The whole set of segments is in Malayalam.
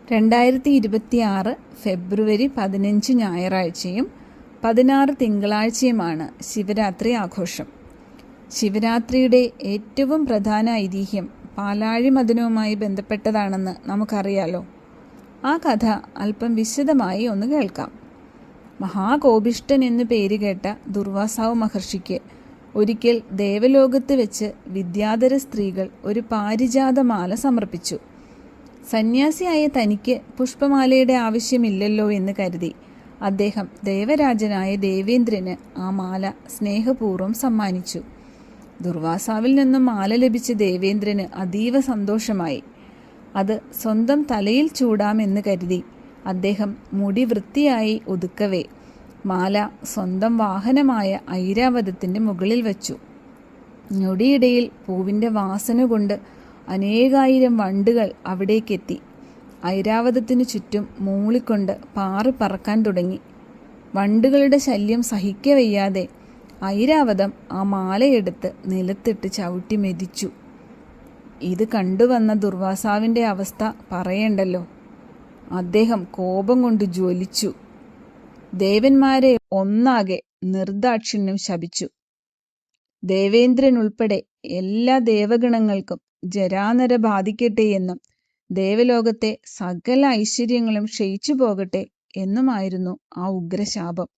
2026 ഫെബ്രുവരി 15 ഞായറാഴ്ചയും 16 തിങ്കളാഴ്ചയുമാണ് ശിവരാത്രി ആഘോഷം. ശിവരാത്രിയുടെ ഏറ്റവും പ്രധാന ഐതിഹ്യം പാലാഴി മദനവുമായി ബന്ധപ്പെട്ടതാണെന്ന് നമുക്കറിയാലോ. ആ കഥ അല്പം വിശദമായി ഒന്ന് കേൾക്കാം. മഹാകോപിഷ്ഠൻ എന്നു പേരുകേട്ട ദുർവാസാവ് മഹർഷിക്ക് ഒരിക്കൽ ദേവലോകത്ത് വെച്ച് വിദ്യാധര സ്ത്രീകൾ ഒരു പാരിജാതമാല സമർപ്പിച്ചു. സന്യാസിയായ തനിക്ക് പുഷ്പമാലയുടെ ആവശ്യമില്ലല്ലോ എന്ന് കരുതി അദ്ദേഹം ദേവരാജനായ ദേവേന്ദ്രന് ആ മാല സ്നേഹപൂർവ്വം സമ്മാനിച്ചു. ദുർവാസാവിൽ നിന്നും മാല ലഭിച്ച ദേവേന്ദ്രന് അതീവ സന്തോഷമായി. അത് സ്വന്തം തലയിൽ ചൂടാമെന്ന് കരുതി അദ്ദേഹം മുടി വൃത്തിയായി ഒതുക്കവേ മാല സ്വന്തം വാഹനമായ ഐരാവതത്തിൻ്റെ മുകളിൽ വച്ചു. ഞൊടിയിടയിൽ പൂവിൻ്റെ വാസന കൊണ്ട് അനേകായിരം വണ്ടുകൾ അവിടേക്കെത്തി ഐരാവതത്തിനു ചുറ്റും മൂളിക്കൊണ്ട് പാറി പറക്കാൻ തുടങ്ങി. വണ്ടുകളുടെ ശല്യം സഹിക്കവയ്യാതെ ഐരാവതം ആ മാലയെടുത്ത് നിലത്തിട്ട് ചവിട്ടി മെതിച്ചു. ഇത് കണ്ടുവന്ന ദുർവാസാവിൻ്റെ അവസ്ഥ പറയണ്ടല്ലോ. അദ്ദേഹം കോപം കൊണ്ട് ജ്വലിച്ചു. ദേവന്മാരെ ഒന്നാകെ നിർദാക്ഷിണ്യം ശപിച്ചു. ദേവേന്ദ്രൻ ഉൾപ്പെടെ എല്ലാ ദേവഗണങ്ങൾക്കും ജരാനര ബാധിക്കട്ടെ എന്നും ദേവലോകത്തെ സകല ഐശ്വര്യങ്ങളും ക്ഷയിച്ചു പോകട്ടെ എന്നുമായിരുന്നു ആ ഉഗ്രശാപം.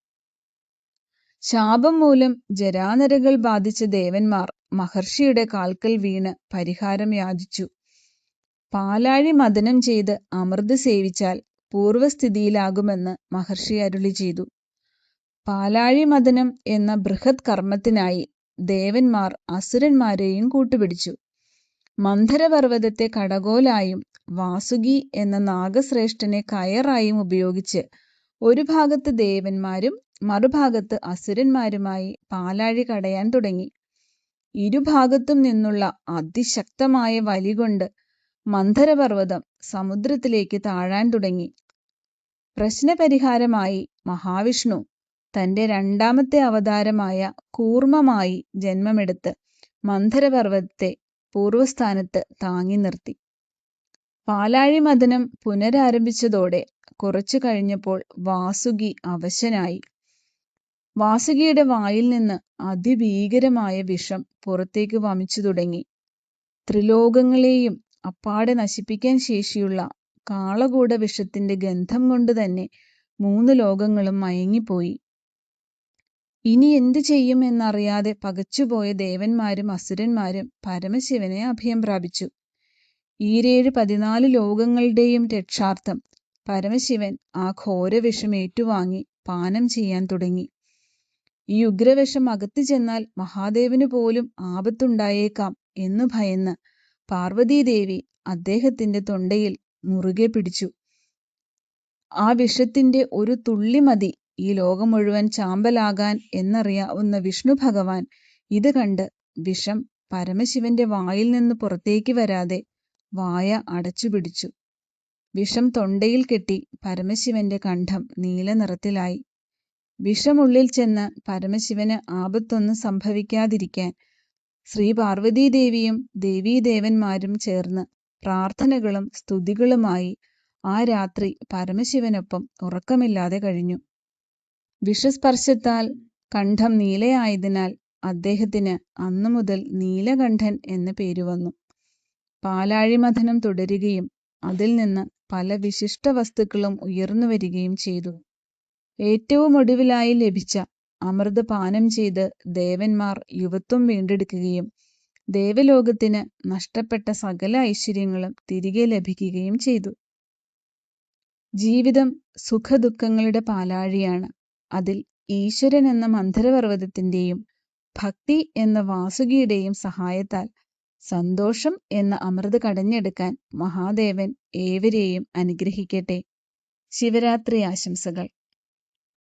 ശാപം മൂലം ജരാനരകൾ ബാധിച്ച ദേവന്മാർ മഹർഷിയുടെ കാൽക്കൽ വീണ് പരിഹാരം യാചിച്ചു. പാലാഴി മദനം ചെയ്ത് അമൃത് സേവിച്ചാൽ പൂർവസ്ഥിതിയിലാകുമെന്ന് മഹർഷി അരുളി ചെയ്തു. പാലാഴി മദനം എന്ന ബൃഹത് കർമ്മത്തിനായി ദേവന്മാർ അസുരന്മാരെയും കൂട്ടുപിടിച്ചു. മന്ധരപർവ്വതത്തെ കടകോലായും വാസുകി എന്ന നാഗശ്രേഷ്ഠനെ കയറായും ഉപയോഗിച്ച് ഒരു ഭാഗത്ത് ദേവന്മാരും മറുഭാഗത്ത് അസുരന്മാരുമായി പാലാഴി കടയാൻ തുടങ്ങി. ഇരുഭാഗത്തും നിന്നുള്ള അതിശക്തമായ വലി കൊണ്ട് മന്ധരപർവ്വതം സമുദ്രത്തിലേക്ക് താഴാൻ തുടങ്ങി. പ്രശ്നപരിഹാരമായി മഹാവിഷ്ണു തൻ്റെ രണ്ടാമത്തെ അവതാരമായ കൂർമ്മമായി ജന്മമെടുത്ത് മന്ധരപർവ്വതത്തെ പൂർവസ്ഥാനത്ത് താങ്ങി നിർത്തി. പാലാഴി മദനം പുനരാരംഭിച്ചതോടെ കുറച്ചു കഴിഞ്ഞപ്പോൾ വാസുകി അവശനായി. വാസുകിയുടെ വായിൽ നിന്ന് അതിഭീകരമായ വിഷം പുറത്തേക്ക് വമിച്ചു തുടങ്ങി. ത്രിലോകങ്ങളെയും അപ്പാടെ നശിപ്പിക്കാൻ ശേഷിയുള്ള കാളകൂട വിഷത്തിന്റെ ഗന്ധം കൊണ്ട് തന്നെ 3 ലോകങ്ങളും മയങ്ങിപ്പോയി. ഇനി എന്തു ചെയ്യും എന്നറിയാതെ പകച്ചുപോയ ദേവന്മാരും അസുരന്മാരും പരമശിവനെ അഭയം പ്രാപിച്ചു. 14 ലോകങ്ങളുടെയും രക്ഷാർത്ഥം പരമശിവൻ ആ ഘോരവിഷം ഏറ്റുവാങ്ങി പാനം ചെയ്യാൻ തുടങ്ങി. ഈ ഉഗ്രവിഷം അകത്തു ചെന്നാൽ മഹാദേവന് പോലും ആപത്തുണ്ടായേക്കാം എന്നു ഭയന്ന് പാർവതീദേവി അദ്ദേഹത്തിന്റെ തൊണ്ടയിൽ മുറുകെ പിടിച്ചു. ആ വിഷത്തിന്റെ ഒരു തുള്ളി മതി ഈ ലോകം മുഴുവൻ ചാമ്പലാകാൻ എന്നറിയാവുന്ന വിഷ്ണു ഭഗവാൻ ഇത് കണ്ട് വിഷം പരമശിവന്റെ വായിൽ നിന്ന് പുറത്തേക്ക് വരാതെ വായ അടച്ചുപിടിച്ചു. വിഷം തൊണ്ടയിൽ കെട്ടി പരമശിവന്റെ കണ്ഠം നീല നിറത്തിലായി. വിഷമുള്ളിൽ ചെന്ന് പരമശിവന് ആപത്തൊന്നും സംഭവിക്കാതിരിക്കാൻ ശ്രീ പാർവതീദേവിയും ദേവീദേവന്മാരും ചേർന്ന് പ്രാർത്ഥനകളും സ്തുതികളുമായി ആ രാത്രി പരമശിവനൊപ്പം ഉറക്കമില്ലാതെ കഴിഞ്ഞു. വിഷസ്പർശത്താൽ കണ്ഠം നീലയായതിനാൽ അദ്ദേഹത്തിന് അന്നു മുതൽ നീലകണ്ഠൻ എന്ന പേര് വന്നു. പാലാഴി മഥനം തുടരുകയും അതിൽ നിന്ന് പല വിശിഷ്ട വസ്തുക്കളും ഉയർന്നു വരികയും ചെയ്തു. ഏറ്റവും ഒടുവിലായി ലഭിച്ച അമൃത് പാനം ചെയ്ത് ദേവന്മാർ യുവത്വം വീണ്ടെടുക്കുകയും ദേവലോകത്തിന് നഷ്ടപ്പെട്ട സകല ഐശ്വര്യങ്ങളും തിരികെ ലഭിക്കുകയും ചെയ്തു. ജീവിതം സുഖദുഃഖങ്ങളുടെ പാലാഴിയാണ്. അതിൽ ഈശ്വരൻ എന്ന മന്ധരപർവ്വതത്തിൻ്റെയും ഭക്തി എന്ന വാസുകിയുടെയും സഹായത്താൽ സന്തോഷം എന്ന അമൃത് കടഞ്ഞെടുക്കാൻ മഹാദേവൻ ഏവരെയും അനുഗ്രഹിക്കട്ടെ. ശിവരാത്രി ആശംസകൾ.